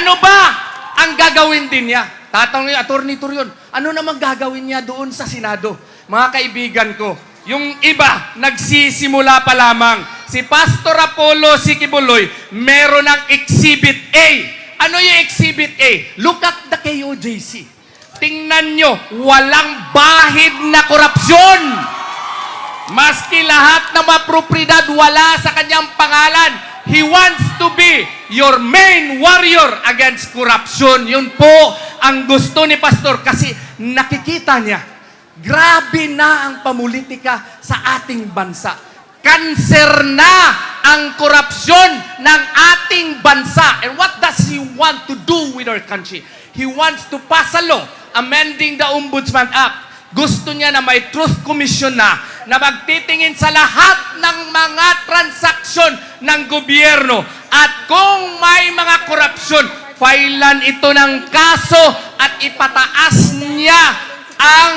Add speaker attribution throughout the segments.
Speaker 1: Ano ba ang gagawin din niya? Tatanong ni Atty. Torion, ano naman gagawin niya doon sa Senado? Mga kaibigan ko, yung iba, nagsisimula pa lamang. Si Pastor Apollo Sikibuloy, meron ng Exhibit A. Ano yung Exhibit A? Look at the KOJC. Tingnan nyo, walang bahid na korupsyon. Maski lahat ng mga propriedad wala sa kanyang pangalan. He wants to be your main warrior against corruption. Yun po ang gusto ni Pastor kasi nakikita niya, grabe na ang pamulitika sa ating bansa. Kanser na ang korupsyon ng ating bansa. And what does he want to do with our country? He wants to pass a law amending the Ombudsman Act. Gusto niya na may Truth Commission na magtitingin sa lahat ng mga transaksyon ng gobyerno. At kung may mga korupsyon, filean ito ng kaso at ipataas niya ang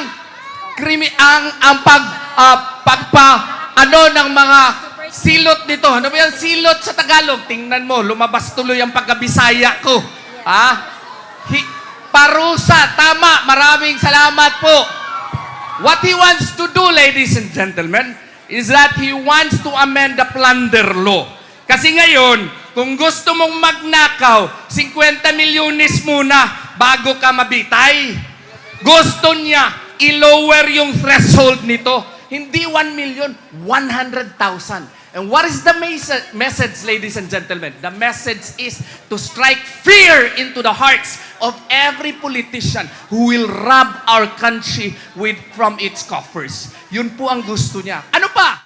Speaker 1: ng mga silot nito. Ano ba yung silot sa Tagalog? Tingnan mo, lumabas tuloy ang pagkabisaya ko. Parusa, tama. Maraming salamat po. What he wants to do, ladies and gentlemen, is that he wants to amend the plunder law. Kasi ngayon, kung gusto mong magnakaw, 50 milyones muna bago ka mabitay. Gusto niya i-lower yung threshold nito. Hindi 1 million, 100,000. And what is the message, ladies and gentlemen? The message is to strike fear into the hearts of every politician who will rob our country from its coffers. Yun po ang gusto niya. Ano pa?